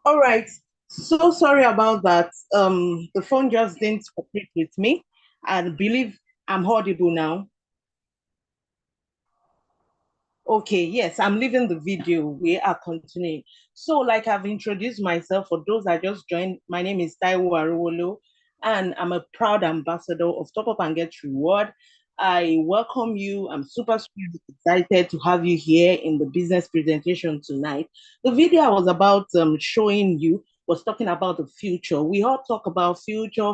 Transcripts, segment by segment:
All right. So sorry about that. The phone just didn't cooperate with me. I believe I'm audible now. Okay, yes, I'm leaving the video. We are continuing. So, like I've introduced myself, for those that just joined, my name is Taiwo Arowolo, and I'm a proud ambassador of Top Up and Get Reward. I welcome you. I'm super excited to have you here in the business presentation tonight. The video I was about showing you was talking about the future. We all talk about future,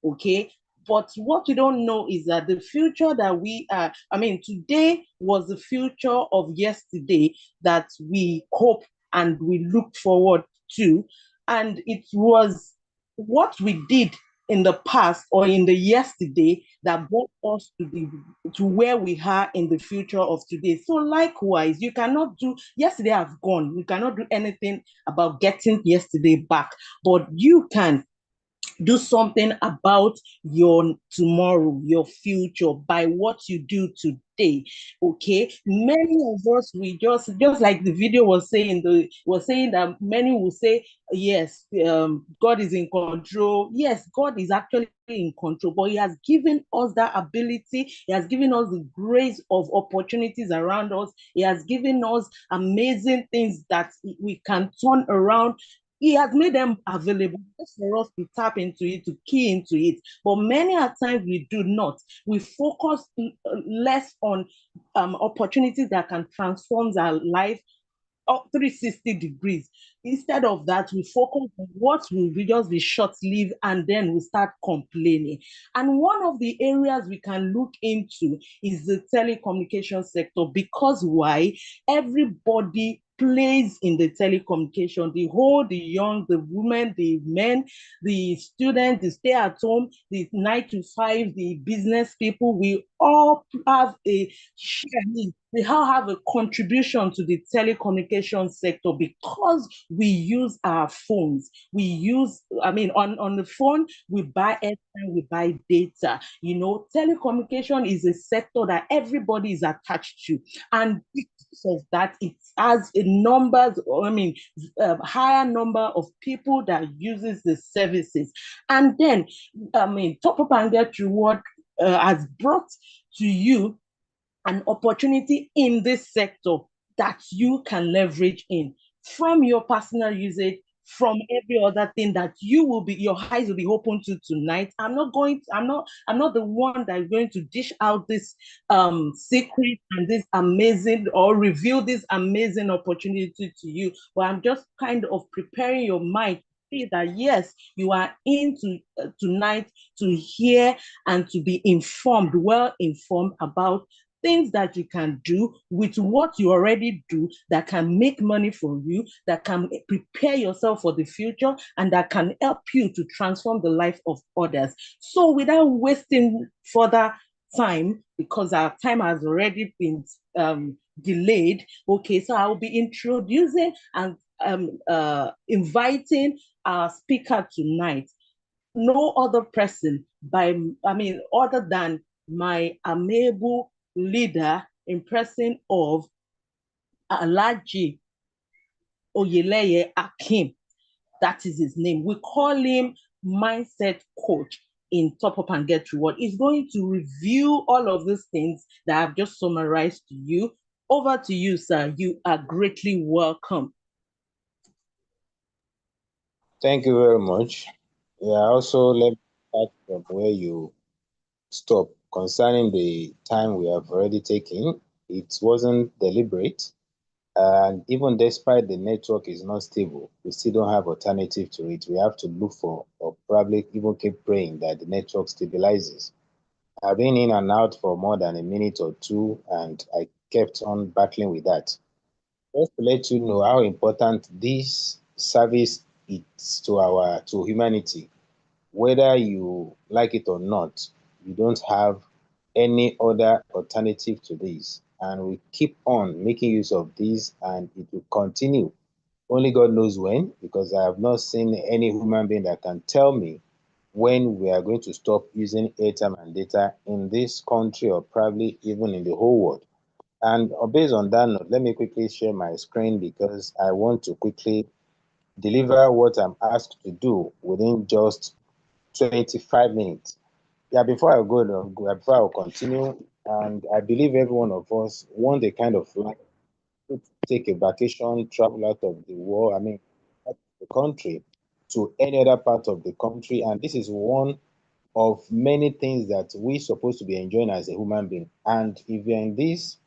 okay? But what we don't know is that the future that we are, I mean, today was the future of yesterday that we hope and we look forward to. And it was what we did in the past or in the yesterday that brought us to where we are in the future of today. So likewise, you cannot do yesterday have gone. You cannot do anything about getting yesterday back, but you can do something about your tomorrow, your future by what you do today. Okay, many of us we just like the video was saying, the was saying that many will say yes, God is in control. Yes, God is actually in control, but he has given us that ability. He has given us the grace of opportunities around us. He has given us amazing things that we can turn around. He has made them available just for us to tap into it, to key into it. But many a times we do not. We focus less on opportunities that can transform our life up 360 degrees. Instead of that, we focus on what will be just be short-lived and then we start complaining. And one of the areas we can look into is the telecommunication sector, because why? Everybody plays in the telecommunication, the old, the young, the women, the men, the students, the stay at home, the 9 to 5, the business people. We all have a share, we all have a contribution to the telecommunication sector because we use our phones. We use, I mean, on the phone, we buy airtime, we buy data. You know, telecommunication is a sector that everybody is attached to. And because of that, it has a numbers, I mean, higher number of people that uses the services. And then, I mean, Top Up and Get Reward has brought to you an opportunity in this sector that you can leverage in from your personal usage, from every other thing that you will be, your eyes will be open to tonight. I'm not the one that's going to dish out this secret and this amazing or reveal this amazing opportunity to you, but I'm just kind of preparing your mind that yes, you are into tonight to hear and to be informed, well informed about things that you can do with what you already do that can make money for you, that can prepare yourself for the future, and that can help you to transform the life of others. So, without wasting further time, because our time has already been delayed, okay, so I'll be introducing and inviting our speaker tonight. No other person other than my amiable leader in person of Alaji Oyeleye Akim. That is his name. We call him mindset coach in Top Up and Get Reward. He's going to review all of these things that I've just summarized to you. Over to you, sir. You are greatly welcome. Thank you very much. Yeah, also let me start from where you stop concerning the time we have already taken. It wasn't deliberate, and even despite the network is not stable, we still don't have alternative to it. We have to look for, or probably even keep praying that the network stabilizes. I've been in and out for more than a minute or two, and I kept on battling with that. Just to let you know how important this service is to humanity, whether you like it or not, you don't have any other alternative to this. And we keep on making use of this, and it will continue. Only God knows when, because I have not seen any human being that can tell me when we are going to stop using airtime and data in this country, or probably even in the whole world. And based on that note, let me quickly share my screen because I want to quickly deliver what I'm asked to do within just 25 minutes. Yeah, before I will continue, and I believe every one of us want a kind of life to take a vacation, travel out of the world, out of the country to any other part of the country. And this is one of many things that we supposed to be enjoying as a human being. And if you're in this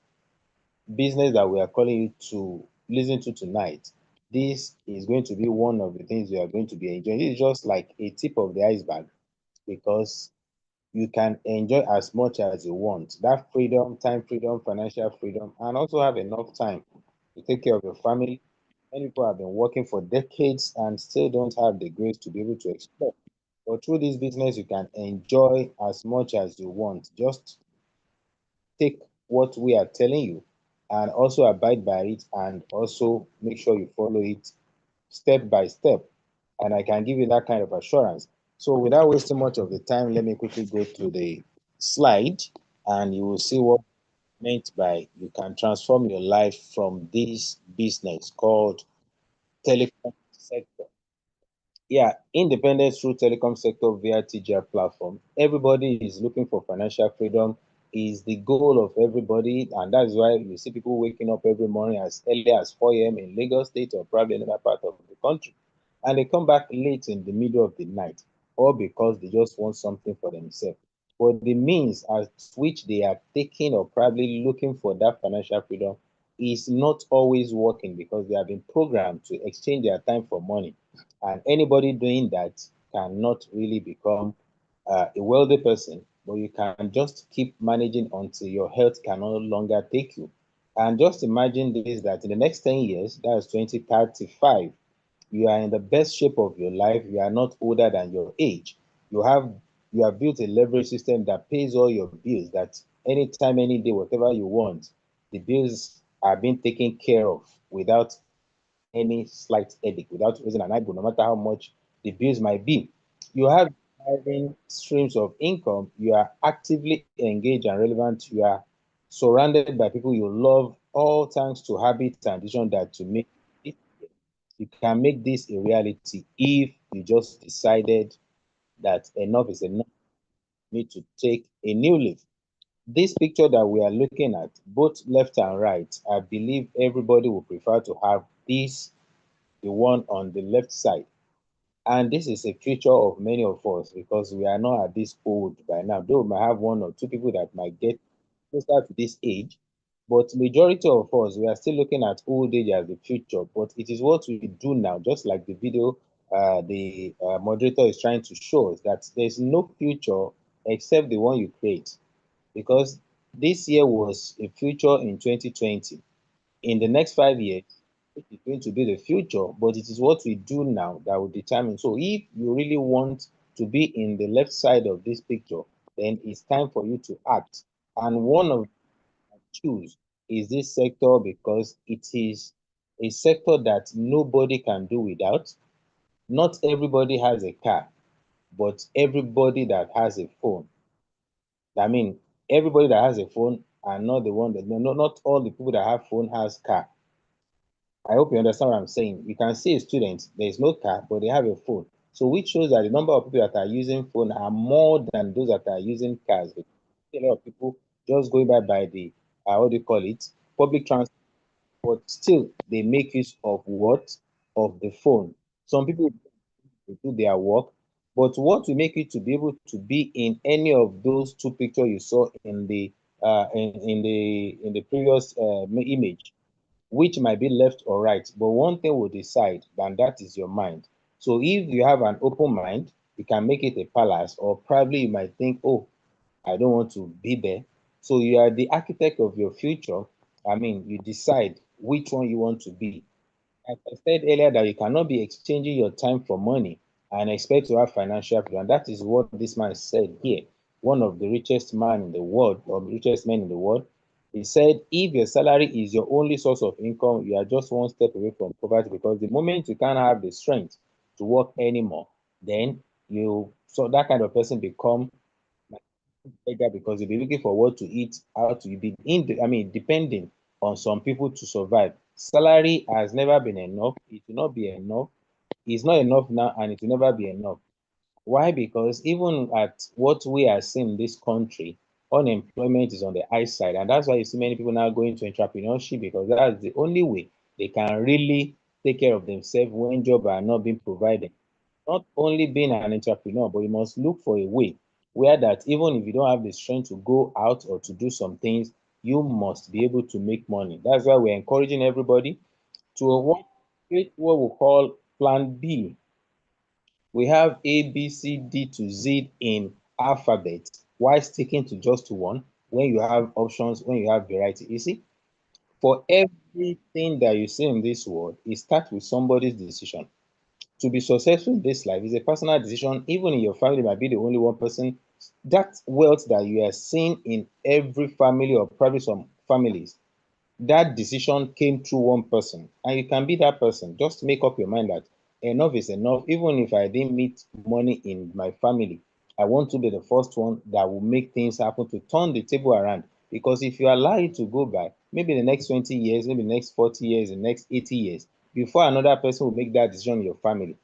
business that we are calling you to listen to tonight, this is going to be one of the things you are going to be enjoying. This is just like a tip of the iceberg because you can enjoy as much as you want. That freedom, time freedom, financial freedom, and also have enough time to take care of your family. Many people have been working for decades and still don't have the grace to be able to explore. But through this business, you can enjoy as much as you want. Just take what we are telling you and also abide by it and also make sure you follow it step by step. And I can give you that kind of assurance. So without wasting much of the time, let me quickly go to the slide and you will see what meant by you can transform your life from this business called telecom sector. Yeah, independence through telecom sector via TGR platform. Everybody is looking for financial freedom is the goal of everybody, and that's why you see people waking up every morning as early as 4 a.m. in Lagos State or probably another part of the country, and they come back late in the middle of the night, all because they just want something for themselves. But the means at which they are taking or probably looking for that financial freedom is not always working because they have been programmed to exchange their time for money, and anybody doing that cannot really become a wealthy person, but you can just keep managing until your health can no longer take you. And just imagine this that in the next 10 years, that's 2035, you are in the best shape of your life, you are not older than your age. You have you have built a leverage system that pays all your bills, that anytime, any day, whatever you want, the bills are being taken care of without any slight headache, without raising an eyebrow, no matter how much the bills might be. You have having streams of income, you are actively engaged and relevant, you are surrounded by people you love, all thanks to habits and vision that to make it, you can make this a reality if you just decided that enough is enough, need to take a new leaf. This picture that we are looking at, both left and right, I believe everybody would prefer to have this, the one on the left side. And this is a future of many of us because we are not at this old by now. Though we might have one or two people that might get closer to this age, but majority of us, we are still looking at old age as the future. But it is what we do now, just like the video the moderator is trying to show us that there's no future except the one you create. Because this year was a future in 2020. In the next 5 years, it is going to be the future, but it is what we do now that will determine. So if you really want to be in the left side of this picture, then it's time for you to act. And one of choose is this sector because it is a sector that nobody can do without. Not everybody has a car, but everybody that has a phone. I mean, everybody that has a phone and not the one that no, not all the people that have phone has car. I hope you understand what I'm saying. You can see a student, there is no car, but they have a phone. So which shows that the number of people that are using phone are more than those that are using cars. A lot of people just going by the what do you call it, public transport, but still they make use of what? Of the phone. Some people do their work, but what will make you to be able to be in any of those two pictures you saw in the in the previous image, which might be left or right, but one thing will decide, and that is your mind. So if you have an open mind, you can make it a palace, or probably you might think, oh, I don't want to be there. So you are the architect of your future. I mean, you decide which one you want to be. Like I said earlier, that you cannot be exchanging your time for money and expect to have financial freedom. And that is what this man said here. One of the richest man in the world, or the richest men in the world, he said, if your salary is your only source of income, you are just one step away from poverty because the moment you can't have the strength to work anymore, then you so that kind of person become beggar because you'll be looking for what to eat, how to be in I mean depending on some people to survive. Salary has never been enough, it will not be enough, It's not enough now, and it will never be enough. Why? Because even at what we are seeing in this country, unemployment is on the high side, and that's why you see many people now going to entrepreneurship, because that's the only way they can really take care of themselves when jobs are not being provided. Not only being an entrepreneur, but you must look for a way where that even if you don't have the strength to go out or to do some things, you must be able to make money. That's why we're encouraging everybody to create what we call Plan B. We have A, B, C, D to Z in alphabet. Why sticking to just one when you have options, when you have variety? You see, for everything that you see in this world, it starts with somebody's decision. To be successful in this life is a personal decision. Even in your family, might be the only one person. That wealth that you are seeing in every family, or probably some families, that decision came through one person, and you can be that person. Just make up your mind that enough is enough. Even if I didn't meet money in my family, I want to be the first one that will make things happen to turn the table around. Because if you allow it to go by, maybe the next 20 years, maybe the next 40 years, the next 80 years, before another person will make that decision in your family.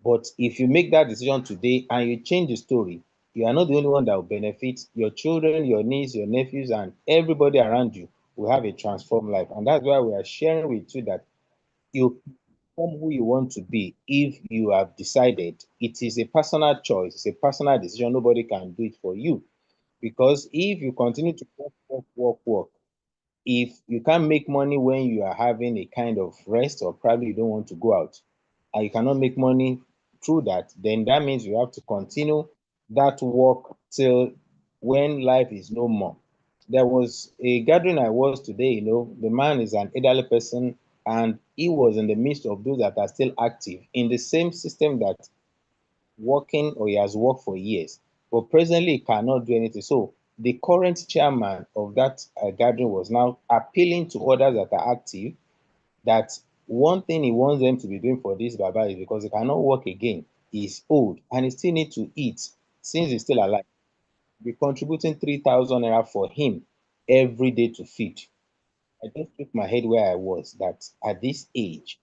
But if you make that decision today and you change the story, you are not the only one that will benefit. Your children, your niece, your nephews, and everybody around you will have a transformed life. And that's why we are sharing with you that you become who you want to be if you have decided. It is a personal choice, it's a personal decision. Nobody can do it for you. Because if you continue to work, if you can't make money when you are having a kind of rest, or probably you don't want to go out, and you cannot make money through that, then that means you have to continue that work till when life is no more. There was a gathering I was today, the man is an elderly person, and he was in the midst of those that are still active in the same system that working, or he has worked for years, but presently he cannot do anything. So the current chairman of that gathering was now appealing to others that are active, that one thing he wants them to be doing for this Baba is because he cannot work again. He's old and he still needs to eat since he's still alive. Be contributing 3,000 naira for him every day to feed. I just took my head where I was, that at this age,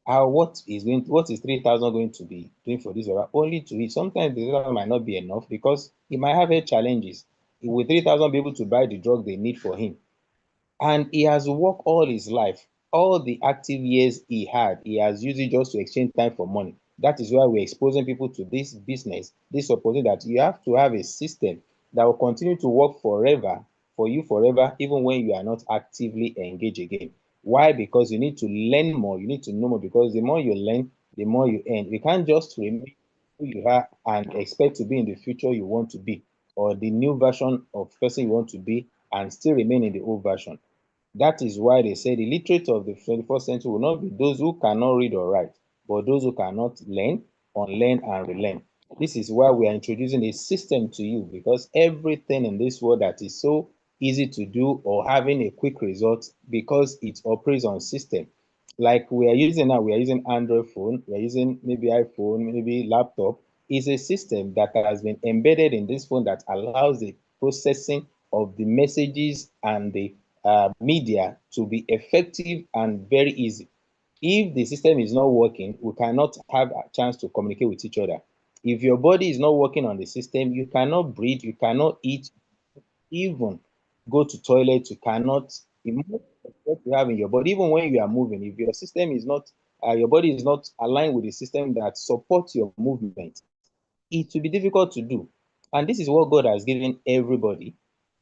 what is 3,000 going to be doing for this Baba? Only to eat. Sometimes the 3,000 might not be enough because he might have health challenges. Will 3,000 be able to buy the drug they need for him? And he has worked all his life. All the active years he had, he has used it just to exchange time for money. That is why we're exposing people to this business, this opportunity, that you have to have a system that will continue to work forever, for you forever, even when you are not actively engaged again. Why? Because you need to learn more, you need to know more, because the more you learn, the more you earn. You can't just remain who you are and expect to be in the future you want to be, or the new version of person you want to be, and still remain in the old version. That is why they say the literate of the 21st century will not be those who cannot read or write, but those who cannot learn, unlearn, and relearn. This is why we are introducing a system to you, because everything in this world that is so easy to do or having a quick result, because it operates on system. Like we are using now, we are using Android phone, we are using maybe iPhone, maybe laptop. Is a system that has been embedded in this phone that allows the processing of the messages and the media to be effective and very easy. If the system is not working, we cannot have a chance to communicate with each other. If your body is not working on the system, you cannot breathe, you cannot eat, even go to toilet, you cannot. Most of what you have in your body, even when you are moving, if your system is not, your body is not aligned with the system that supports your movement, it will be difficult to do. And this is what God has given everybody,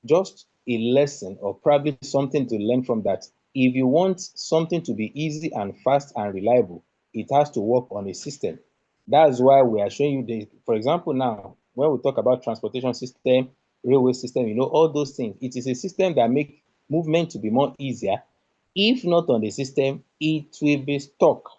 just a lesson, or probably something to learn from that. If you want something to be easy and fast and reliable, it has to work on a system. That's why we are showing you the, for example, now, when we talk about transportation system, railway system, all those things, it is a system that make movement to be more easier. If not on the system, it will be stuck.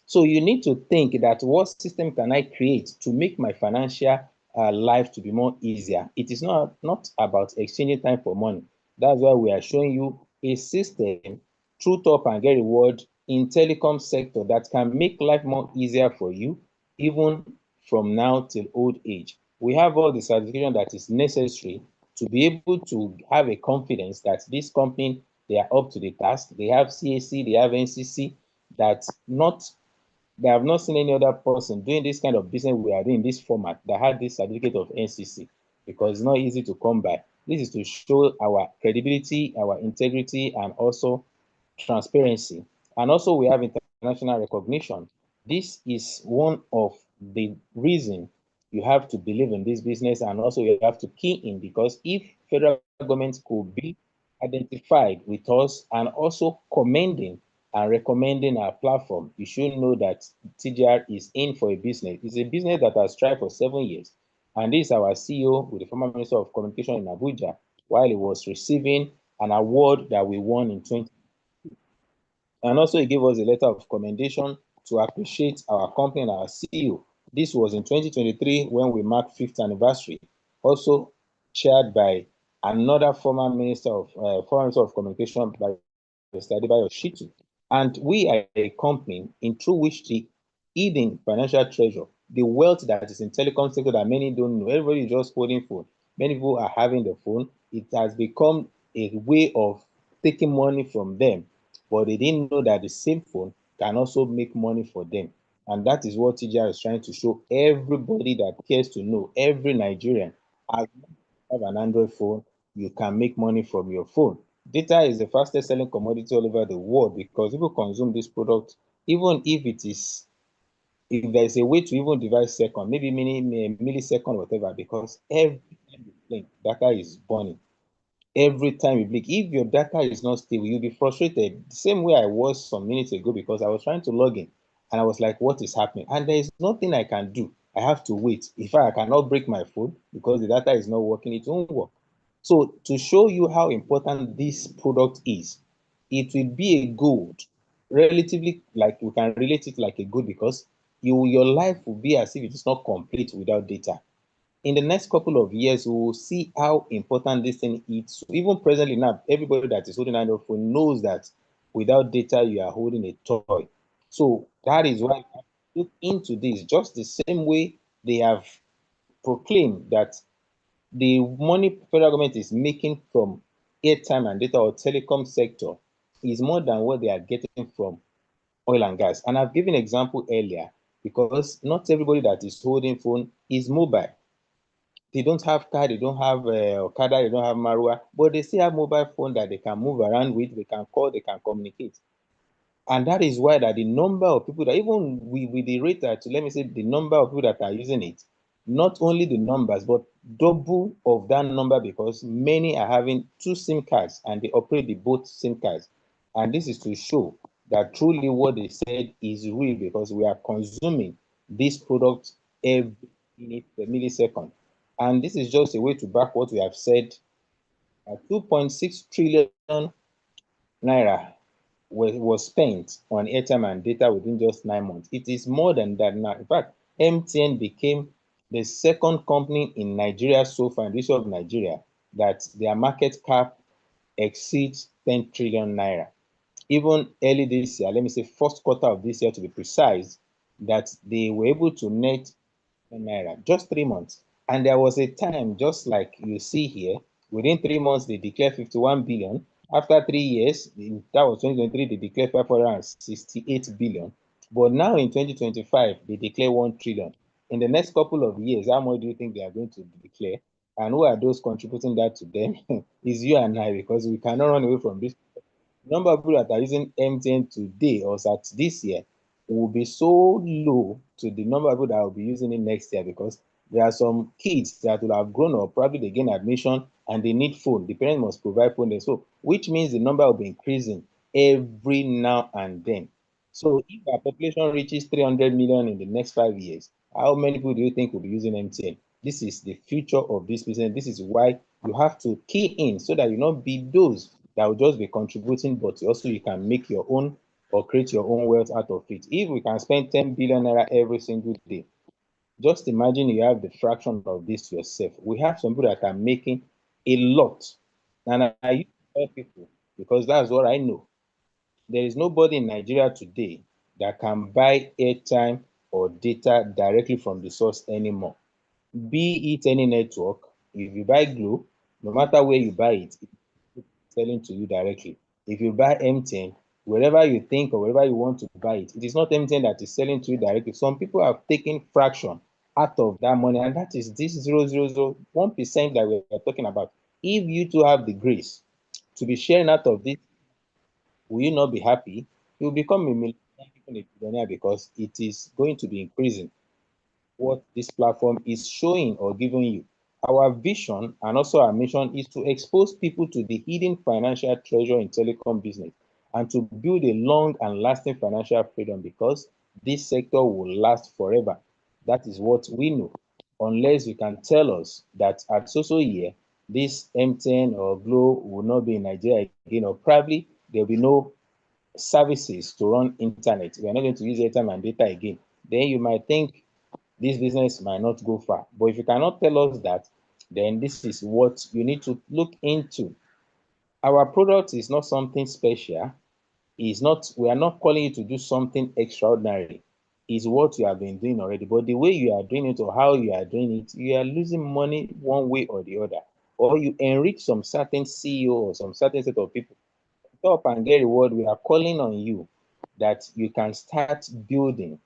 So you need to think that what system can I create to make my financial life to be more easier. It is not about exchanging time for money. That's why we are showing you a system, true top and get reward, in telecom sector that can make life more easier for you, even from now till old age. We have all the certification that is necessary to be able to have a confidence that this company, they are up to the task. They have CAC, they have NCC, that not They have not seen any other person doing this kind of business we are doing in this format that had this certificate of NCC, because it's not easy to come by. This is to show our credibility, our integrity, and also transparency. And also we have international recognition. This is one of the reason you have to believe in this business, and also you have to key in, because if federal government could be identified with us and also commending and recommending our platform, you should know that TGR is in for a business. It's a business that has tried for 7 years. And this is our CEO with the former Minister of Communication in Abuja, while he was receiving an award that we won in 20. And also he gave us a letter of commendation to appreciate our company and our CEO. This was in 2023 when we marked 5th anniversary, also chaired by another former Minister of Communication, by Mr. Adebayo Shitu. And we are a company in through which the hidden financial treasure, the wealth that is in telecom sector that many don't know, everybody is just holding phone. Many people are having the phone. It has become a way of taking money from them, but they didn't know that the same phone can also make money for them. And that is what TGR is trying to show everybody that cares to know, every Nigerian. As you have an Android phone, you can make money from your phone. Data is the fastest selling commodity all over the world because people consume this product, even if it is, if there's a way to even divide second, maybe millisecond, whatever, because every time you blink, data is burning. Every time you blink, if your data is not stable, you'll be frustrated. The same way I was some minutes ago, because I was trying to log in and I was like, what is happening? And there is nothing I can do. I have to wait. If I cannot break my phone because the data is not working, it won't work. So to show you how important this product is, it will be a good, relatively, like we can relate it like a good, because your life will be as if it is not complete without data. In the next couple of years, we will see how important this thing is. So even presently now, everybody that is holding an Android phone knows that without data, you are holding a toy. So that is why I look into this, just the same way they have proclaimed that the money federal government is making from airtime and data or telecom sector is more than what they are getting from oil and gas. And I've given example earlier, because not everybody that is holding phone is mobile. They don't have car, they don't have Okada, they don't have Marua, but they still have mobile phone that they can move around with, they can call, they can communicate. And that is why that the number of people that, even with the rate that, let me say, the number of people that are using it, not only the numbers, but double of that number, because many are having two SIM cards and they operate the both SIM cards. And this is to show that truly what they said is real, because we are consuming this product every minute, per millisecond. And this is just a way to back what we have said. 2.6 trillion naira was spent on airtime and data within just 9 months. It is more than that now. In fact, MTN became the second company in Nigeria so far, in the history of Nigeria, that their market cap exceeds 10 trillion naira. Even early this year, let me say first quarter of this year to be precise, that they were able to net naira, just 3 months. And there was a time, just like you see here, within 3 months, they declared 51 billion. After 3 years, that was 2023, they declared 568 billion. But now in 2025, they declare 1 trillion. In the next couple of years, how much do you think they are going to declare? And who are those contributing that to them? Is you and I, because we cannot run away from this. The number of people that are using MTN today or at this year will be so low to the number of people that will be using it next year, because there are some kids that will have grown up, probably they gain admission and they need phone. The parents must provide phone. So, which means the number will be increasing every now and then. So, if our population reaches 300 million in the next 5 years, how many people do you think will be using MTN? This is the future of this business. This is why you have to key in, so that you not be those that will just be contributing, but also you can make your own or create your own wealth out of it. If we can spend 10 billion naira every single day, just imagine you have the fraction of this yourself. We have some people that are making a lot. And I used to tell people, because that's what I know. There is nobody in Nigeria today that can buy airtime or data directly from the source anymore. Be it any network, if you buy Glo, no matter where you buy it, it's selling to you directly. If you buy MTN, wherever you think or wherever you want to buy it. It is not MTN that is selling to you directly. Some people have taken fraction out of that money, and that is this 0.001% that we are talking about. If you two have the grace to be sharing out of this, will you not be happy? You will become a millionaire because it is going to be increasing what this platform is showing or giving you. Our vision and also our mission is to expose people to the hidden financial treasure in telecom business and to build a long and lasting financial freedom, because this sector will last forever. That is what we know. Unless you can tell us that at so year, this MTN or Glo will not be in Nigeria again, or probably there will be no services to run internet. We are not going to use airtime and data again. Then you might think this business might not go far. But if you cannot tell us that, then this is what you need to look into. Our product is not something special. It's not, we are not calling you to do something extraordinary. It's what you have been doing already. But the way you are doing it or how you are doing it, you are losing money one way or the other. Or you enrich some certain CEO or some certain set of people. Top and get reward, we are calling on you that you can start building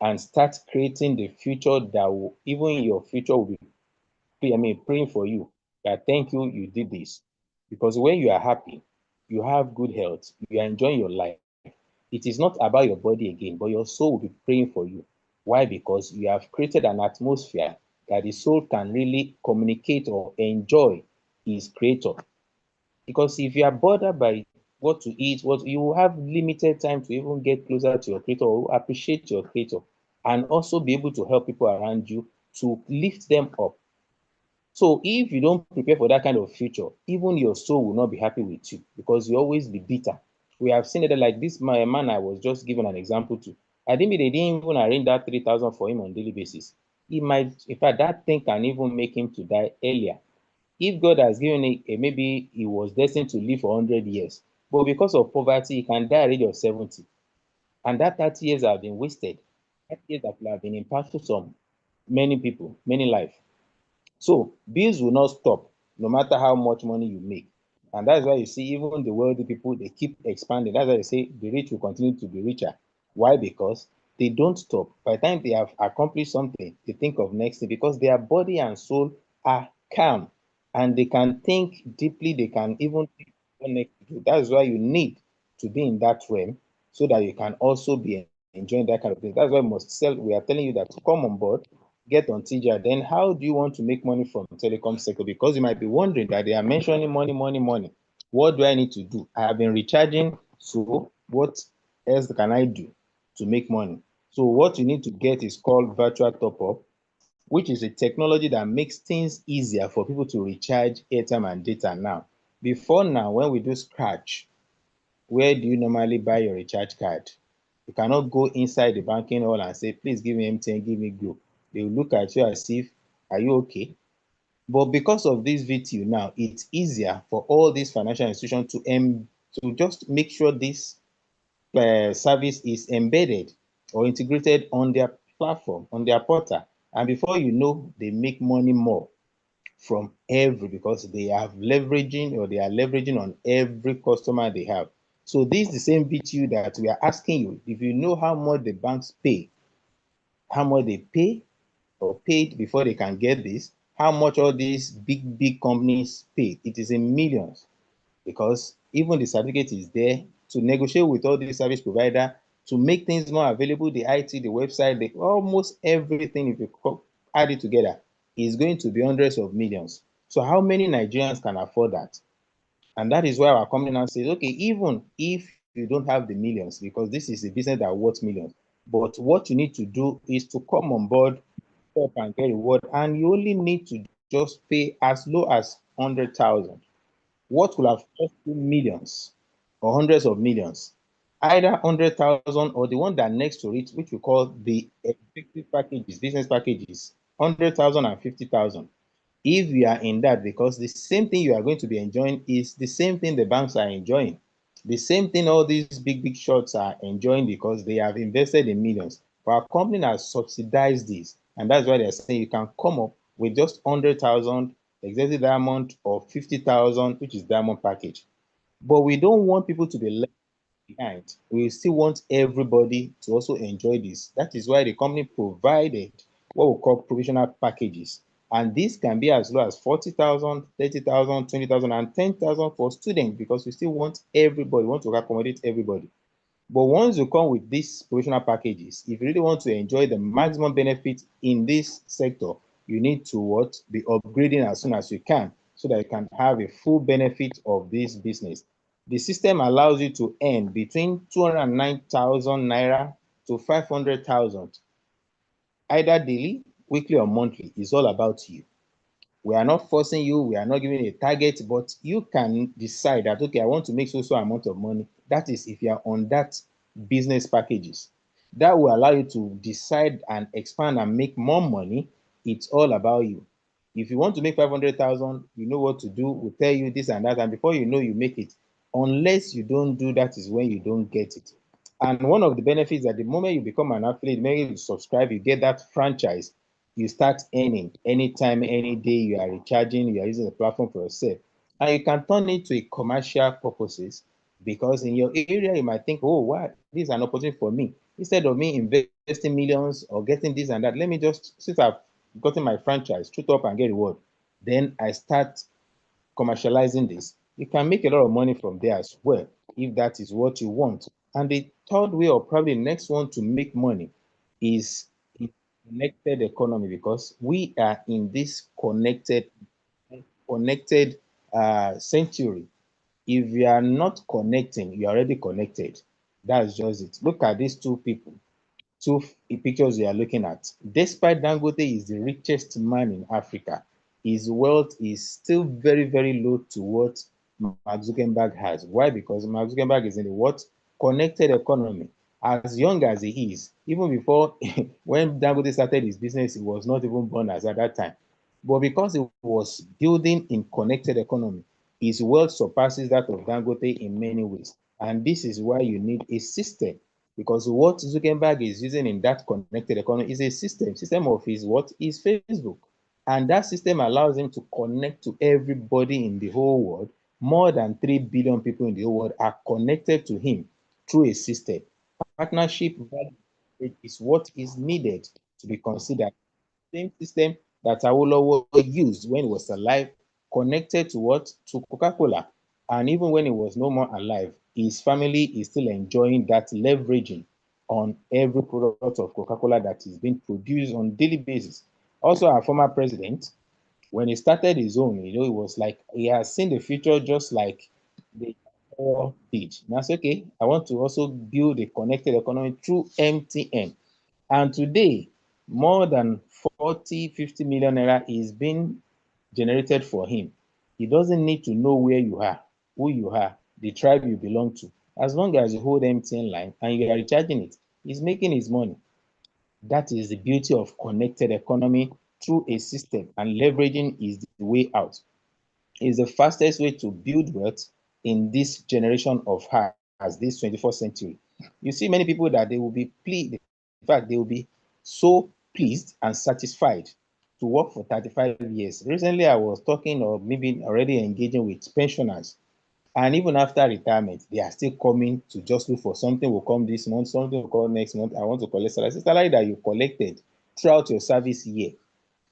and start creating the future that will, even your future will be praying for you, that thank you, you did this. Because when you are happy, you have good health, you are enjoying your life, it is not about your body again, but your soul will be praying for you. Why? Because you have created an atmosphere that the soul can really communicate or enjoy its creator. Because if you are bothered by what to eat, what you will have limited time to even get closer to your creator or appreciate your creator, and also be able to help people around you to lift them up. So if you don't prepare for that kind of future, even your soul will not be happy with you, because you always be bitter. We have seen it like this man I was just giving an example to. I think they didn't even arrange that 3,000 for him on daily basis. He might, in fact, that thing can even make him to die earlier. If God has given it, maybe he was destined to live for 100 years, but because of poverty, he can die at the age of 70. And that 30 years have been wasted. 30 years have been impactful to some many people, many lives. So bills will not stop no matter how much money you make. And that's why you see even the wealthy people, they keep expanding. That's why they say the rich will continue to be richer. Why? Because they don't stop. By the time they have accomplished something, they think of next thing, because their body and soul are calm and they can think deeply. They can even think what next to do. That's why you need to be in that realm so that you can also be enjoying that kind of thing. That's why we are telling you that to come on board, get on TGR. Then how do you want to make money from telecom sector? Because you might be wondering that they are mentioning money, money, money. What do I need to do? I have been recharging, so what else can I do to make money? So what you need to get is called virtual top up, which is a technology that makes things easier for people to recharge airtime and data now. Before now, when we do scratch, where do you normally buy your recharge card? You cannot go inside the banking hall and say, please give me MTN, give me Glo. They will look at you as if, are you okay? But because of this VTU now, it's easier for all these financial institutions to just make sure this service is embedded or integrated on their platform, on their portal. And before you know, they make money more from because they are leveraging on every customer they have. So this is the same VTU that we are asking you. If you know how much the banks pay, how much they pay or paid before they can get this, how much all these big companies pay, it is in millions, because even the certificate is there to negotiate with all these service provider to make things more available. The IT, the website, almost everything, if you add it together, is going to be hundreds of millions. So how many Nigerians can afford that? And that is why our company now says, okay, even if you don't have the millions, because this is a business that worth millions, but what you need to do is to come on board, up and get reward, and you only need to just pay as low as 100,000. What could have cost you millions or hundreds of millions? Either 100,000 or the one that next to it, which we call the executive packages, business packages, 100,000 and 50,000. If you are in that, because the same thing you are going to be enjoying is the same thing the banks are enjoying. The same thing all these big shots are enjoying, because they have invested in millions. But our company has subsidized this, and that's why they're saying you can come up with just 100,000 executive diamond or 50,000, which is diamond package. But we don't want people to be left behind. We still want everybody to also enjoy this. That is why the company provided what we call provisional packages. And this can be as low as 40,000, 30,000, 20,000, and 10,000 for students, because we still want everybody, want to accommodate everybody. But once you come with these provisional packages, if you really want to enjoy the maximum benefit in this sector, you need to be upgrading as soon as you can, so that you can have a full benefit of this business. The system allows you to earn between 209,000 naira to 500,000, either daily, weekly, or monthly. It's all about you. We are not forcing you, we are not giving you a target, but you can decide that, okay, I want to make so amount of money. That is if you are on that business packages. That will allow you to decide and expand and make more money. It's all about you. If you want to make 500,000, you know what to do. We'll tell you this and that, and before you know, you make it. Unless you don't do that is when you don't get it. And one of the benefits that the moment you become an affiliate, maybe you subscribe, you get that franchise, you start earning anytime, any day. You are recharging, you are using the platform for yourself, and you can turn it to a commercial purposes, because in your area you might think, oh wow, this is an opportunity for me. Instead of me investing millions or getting this and that, let me just, since I've gotten my franchise, shoot up and get reward, then I start commercializing this. You can make a lot of money from there as well, if that is what you want. And the third way, or probably the next one to make money, is connected economy, because we are in this connected century. If you are not connecting, you're already connected. That's just it. Look at these two people, two pictures you are looking at. Despite Dangote is the richest man in Africa, his wealth is still very, very low to what Mark Zuckerberg has. Why? Because Mark Zuckerberg is in the what? Connected economy. As young as he is, even before when Dangote started his business, he was not even born as at that time. But because he was building in connected economy, his wealth surpasses that of Dangote in many ways. And this is why you need a system, because what Zuckerberg is using in that connected economy is a system of his what is Facebook. And that system allows him to connect to everybody in the whole world. More than 3 billion people in the whole world are connected to him through a system. Partnership is what is needed to be considered. Same system that Awolowo used when he was alive, connected to what? To Coca-Cola. And even when he was no more alive, his family is still enjoying that leveraging on every product of Coca-Cola that is being produced on a daily basis. Also, our former president, when he started his own, it was like he has seen the future just like the did. That's okay. I want to also build a connected economy through MTN. And today, more than 40, 50 million naira is being generated for him. He doesn't need to know where you are, who you are, the tribe you belong to. As long as you hold MTN line and you are recharging it, he's making his money. That is the beauty of connected economy through a system, and leveraging is the way out. It's the fastest way to build wealth in this generation of ours, this 21st century. You see many people that they will be pleased, in fact, they will be so pleased and satisfied to work for 35 years. Recently, I was talking, or maybe already engaging with pensioners, and even after retirement, they are still coming to just look for something will come this month, something will come next month. I want to collect salary. It's salary that you collected throughout your service year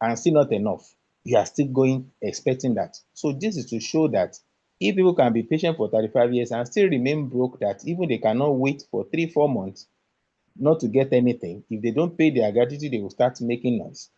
and still not enough. You are still going expecting that. So this is to show that if people can be patient for 35 years and still remain broke, that even they cannot wait for 3, 4 months not to get anything, if they don't pay their gratitude, they will start making noise.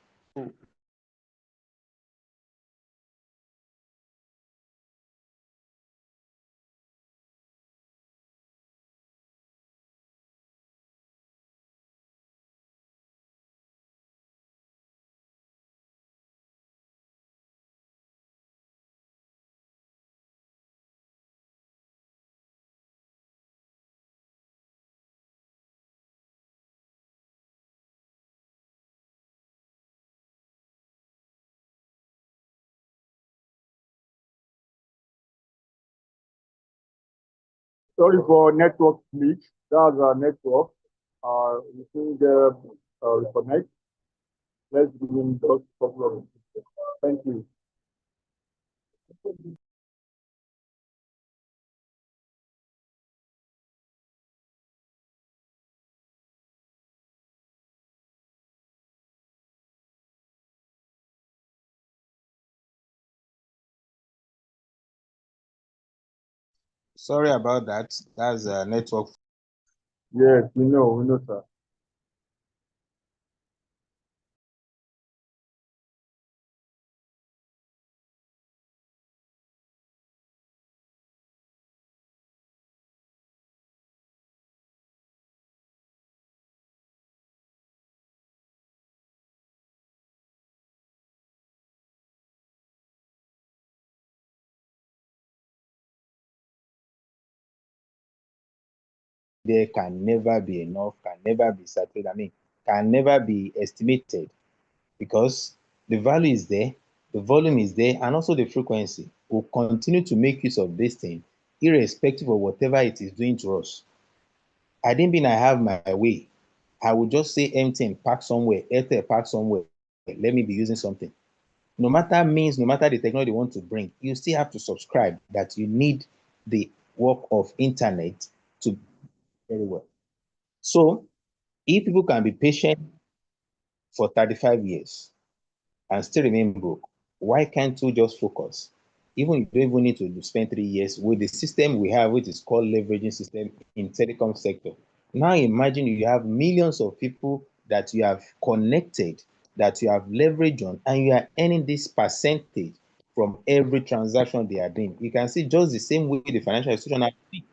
Sorry for network glitch. That's our network. We think reconnect. Let's begin just a couple of minutes. Thank you. Sorry about that. That's a network. Yes, we know, sir. There can never be enough, can never be saturated. I mean, can never be estimated because the value is there, the volume is there, and also the frequency. Will continue to make use of this thing, irrespective of whatever it is doing to us. I didn't mean I have my way. I would just say MTN park somewhere, Airtel park somewhere. Let me be using something. No matter means, no matter the technology you want to bring, you still have to subscribe that you need the work of internet to very well. So if people can be patient for 35 years and still remain broke, why can't you just focus? Even if you don't even need to spend 3 years with the system we have, which is called leveraging system in telecom sector. Now imagine you have millions of people that you have connected, that you have leveraged on, and you are earning this percentage from every transaction they are doing. You can see just the same way the financial institution are doing.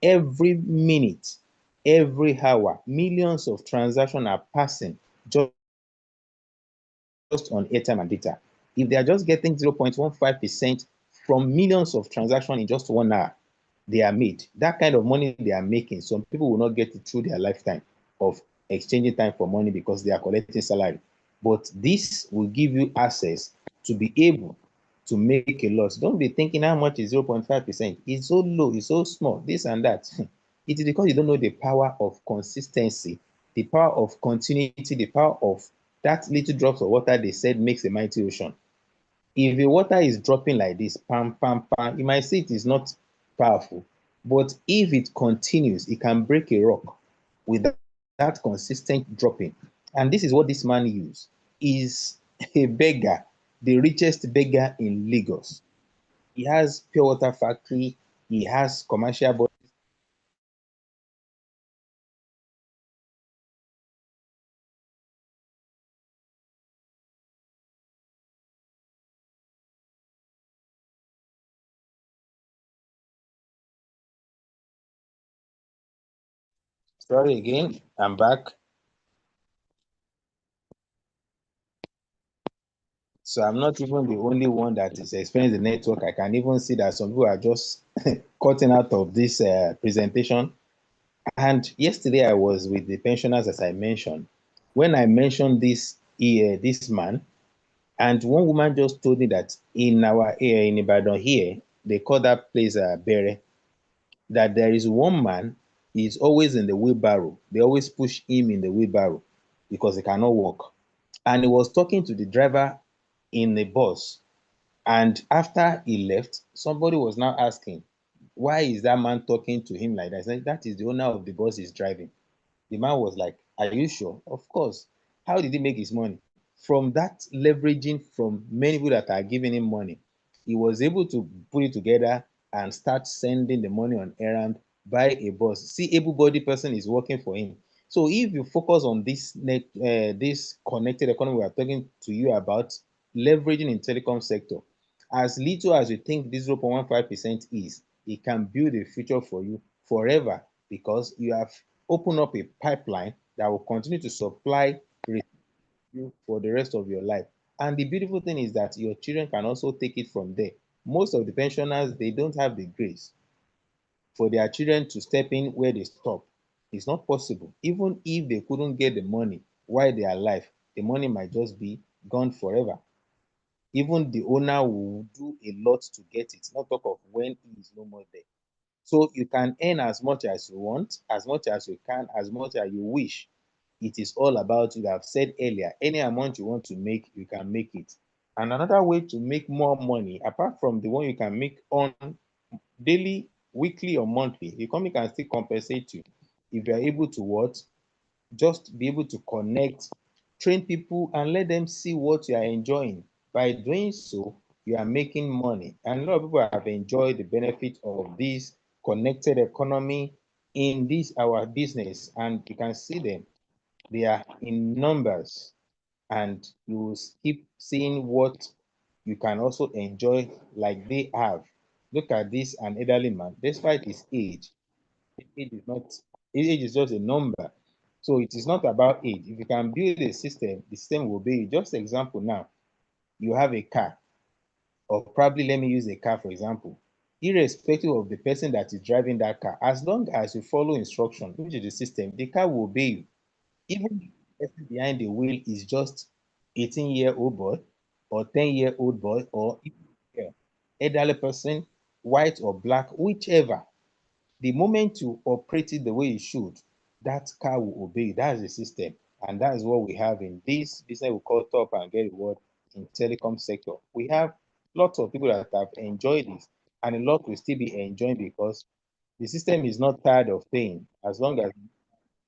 Every minute, every hour, millions of transactions are passing just on airtime and data. If they are just getting 0.15% from millions of transactions in just 1 hour, they are made. That kind of money they are making, some people will not get it through their lifetime of exchanging time for money because they are collecting salary. But this will give you access to be able to make a loss. Don't be thinking how much is 0.5%. It's so low, it's so small, this and that. It is because you don't know the power of consistency, the power of continuity, the power of that little drops of water they said makes a mighty ocean. If the water is dropping like this, pam, pam, pam, you might say it is not powerful. But if it continues, it can break a rock with that consistent dropping. And this is what this man used. Is a beggar, the richest beggar in Lagos. He has pure water factory, he has commercial. Sorry again, I'm back. So I'm not even the only one that is experiencing the network. I can even see that some people are just cutting out of this presentation. And yesterday I was with the pensioners, as I mentioned. When I mentioned this man, and one woman just told me that in our area in Ibadan here, they call that place Bere, that there is one man, he's always in the wheelbarrow. They always push him in the wheelbarrow because he cannot walk. And he was talking to the driver in the bus. And after he left, somebody was now asking, why is that man talking to him like that? I said, that is the owner of the bus he's driving. The man was like, are you sure? Of course. How did he make his money? From that leveraging from many people that are giving him money, he was able to put it together and start sending the money on errand, buy a bus. See, able-bodied person is working for him. So if you focus on this connected economy we are talking to you about, leveraging in telecom sector, as little as you think this 0.15% is, it can build a future for you forever because you have opened up a pipeline that will continue to supply you for the rest of your life. And the beautiful thing is that your children can also take it from there. Most of the pensioners, they don't have the grace for their children to step in where they stop. It's not possible. Even if they couldn't get the money while they are alive, the money might just be gone forever. Even the owner will do a lot to get it, not talk of when he is no more there. So you can earn as much as you want, as much as you can, as much as you wish. It is all about, you have said earlier, any amount you want to make, you can make it. And another way to make more money, apart from the one you can make on daily, weekly, or monthly, the company can still compensate you if you are able to what? Just be able to connect, train people, and let them see what you are enjoying. By doing so, you are making money. And a lot of people have enjoyed the benefit of this connected economy in this our business, and you can see them. They are in numbers, and you will keep seeing what you can also enjoy like they have. Look at this, an elderly man, despite his age. Age is not, age is just a number. So it is not about age. If you can build a system, the system will obey you. Just example now, you have a car, or probably let me use a car for example. Irrespective of the person that is driving that car, as long as you follow instruction, which is the system, the car will obey you. Even if the person behind the wheel is just 18-year-old boy or 10-year-old boy, or even elderly person, white or black, whichever, the moment you operate it the way you should, that car will obey you. That's the system. And that's what we have in this business we call Top and Get Reward in telecom sector. We have lots of people that have enjoyed this, and a lot will still be enjoying because the system is not tired of paying as long as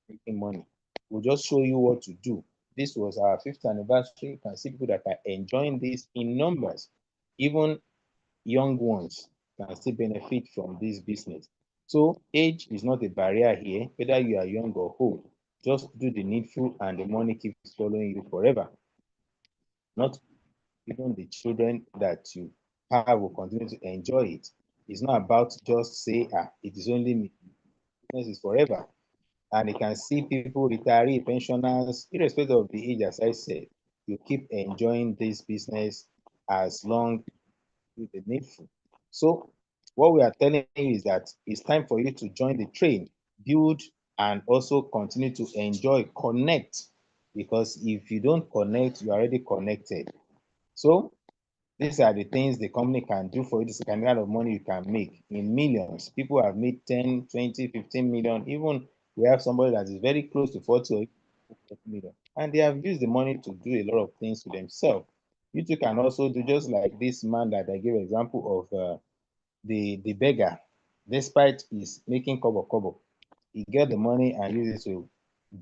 making money. We'll just show you what to do. This was our 5th anniversary. You can see people that are enjoying this in numbers. Even young ones can still benefit from this business. So age is not a barrier here, whether you are young or old. Just do the needful and the money keeps following you forever. Not even the children that you have will continue to enjoy it. It's not about just say, it is only me. Business is forever. And you can see people, retiree, pensioners, irrespective of the age, as I said, you keep enjoying this business as long as the needful. So what we are telling you is that it's time for you to join the train, build, and also continue to enjoy, connect, because if you don't connect, you're already connected. So these are the things the company can do for you. This is the kind of money you can make in millions. People have made 10, 20, 15 million. Even we have somebody that is very close to 40 or 50 million. And they have used the money to do a lot of things to themselves. You too can also do just like this man that I gave example of, the beggar. Despite his making kobo, he get the money and use it to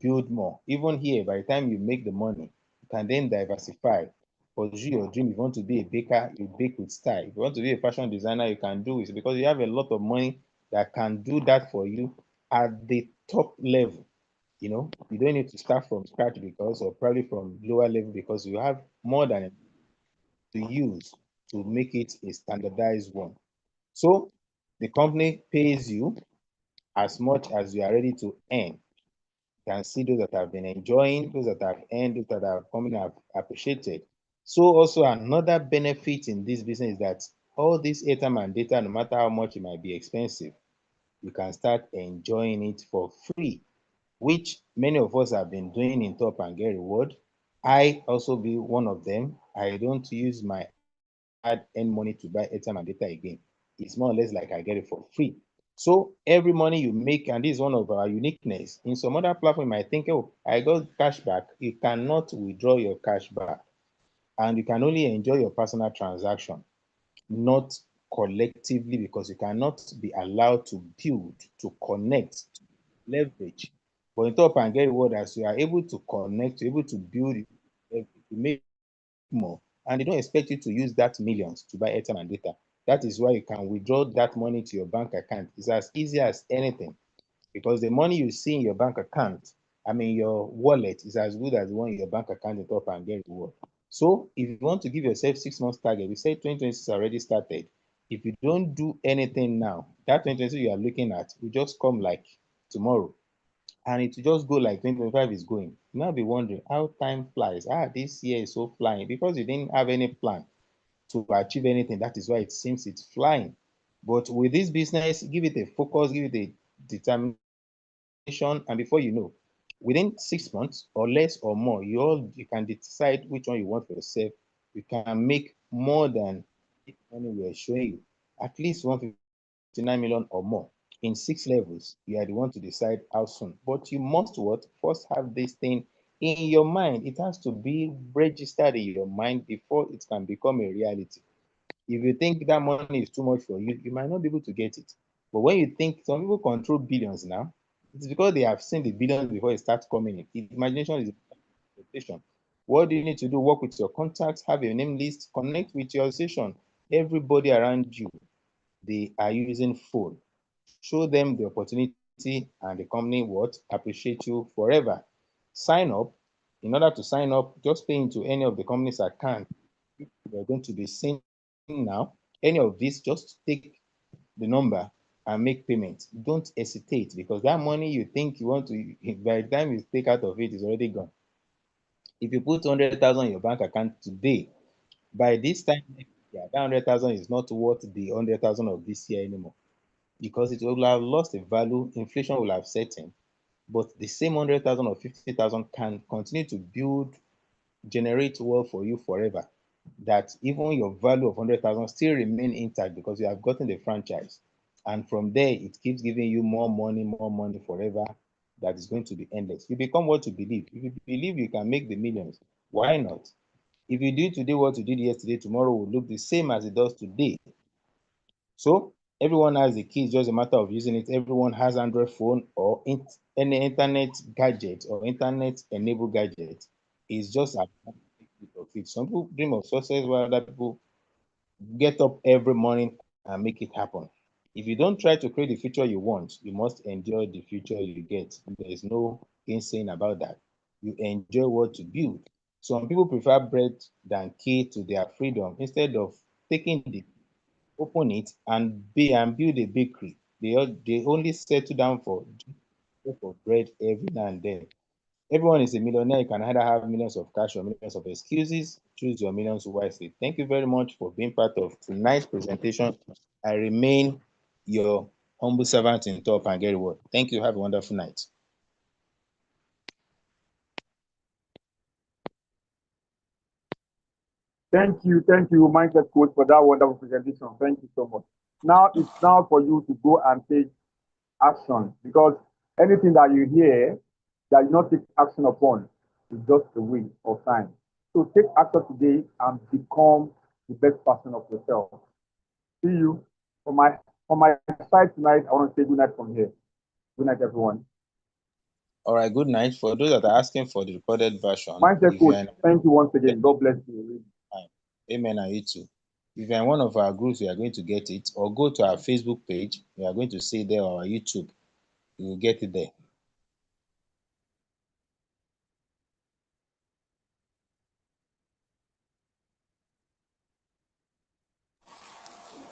build more. Even here, by the time you make the money, you can then diversify. Pursue your dream. If you want to be a baker, you bake with style. If you want to be a fashion designer, you can do it because you have a lot of money that can do that for you at the top level. You know, you don't need to start from scratch because, or probably from lower level, because you have more than to use to make it a standardized one. So the company pays you as much as you are ready to earn. You can see those that have been enjoying, those that have earned, those that have come in have appreciated. So also another benefit in this business is that all this airtime and data, no matter how much it might be expensive, you can start enjoying it for free, which many of us have been doing in Top and Get Reward. I also be one of them. I don't use my hard-earned money to buy airtime and data again. It's more or less like I get it for free. So every money you make, and this is one of our uniqueness. In some other platform, you might think, oh, I got cash back. You cannot withdraw your cash back, and you can only enjoy your personal transaction, not collectively, because you cannot be allowed to build, to connect, to leverage. But in Top and Get Reward, as you are able to connect, you're able to build, you make more, and they don't expect you to use that millions to buy airtime and data. That is why you can withdraw that money to your bank account. It's as easy as anything, because the money you see in your bank account, I mean your wallet, is as good as the one in your bank account in Top and Get Reward. So if you want to give yourself 6 months target, we say 2026 already started. If you don't do anything now, that 2026 you are looking at will just come like tomorrow, and it will just go like 2025 is going. You now be wondering how time flies. This year is so flying, because you didn't have any plan to achieve anything. That is why it seems it's flying. But with this business, give it a focus, give it a determination, and before you know, within 6 months or less or more, you can decide which one you want for yourself. You can make more than the money we're showing you, at least 159 million or more in 6 levels. You are the one to decide how soon. But you must what? First have this thing in your mind. It has to be registered in your mind before it can become a reality. If you think that money is too much for you, you might not be able to get it. But when you think, some people control billions now, it's because they have seen the billions before it starts coming in. Imagination is expectation. What do you need to do? Work with your contacts, have a name list, connect with your station. Everybody around you, they are using phone. show them the opportunity, and the company what appreciate you forever. Sign up. In order to sign up, just pay into any of the company's account. You're going to be seeing now. Any of these, just take the number and make payment. Don't hesitate, because that money you think you want to, by the time you take out of it, is already gone. If you put 100,000 in your bank account today, by this time, yeah, that 100,000 is not worth the 100,000 of this year anymore, because it will have lost the value. Inflation will have set in, but the same 100,000 or 50,000 can continue to build, generate wealth for you forever. That even your value of 100,000 still remain intact, because you have gotten the franchise, and from there it keeps giving you more money forever. That is going to be endless. You become what you believe. If you believe you can make the millions, why not? If you do today what you did yesterday, tomorrow will look the same as it does today. So everyone has the key. It's just a matter of using it. Everyone has Android phone or any internet gadget or internet enabled gadget. It's just a of it. Some people dream of success, while other people get up every morning and make it happen. If you don't try to create the future you want, you must enjoy the future you get. There is no insane about that. You enjoy what you build. Some people prefer bread than key to their freedom. Instead of taking the open it and build a bakery, they only settle down for bread every now and then. Everyone is a millionaire. You can either have millions of cash or millions of excuses. Choose your millions wisely. Thank you very much for being part of tonight's presentation. I remain your humble servant in top and get reward. Thank you. Have a wonderful night. Thank you, Mindset Coach, for that wonderful presentation. Thank you so much. Now it's now for you to go and take action, because anything that you hear that you not take action upon is just a waste of time. So take action today and become the best version of yourself. See you on my side tonight. I want to say good night from here. Good night, everyone. All right, good night. For those that are asking for the recorded version, Mindset Coach, thank you once again. God bless you. Amen, and you too. If you're in one of our groups, you are going to get it, or go to our Facebook page. You are going to see there, or our YouTube. You will get it there.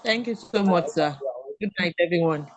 Thank you so much, sir. Good night, everyone.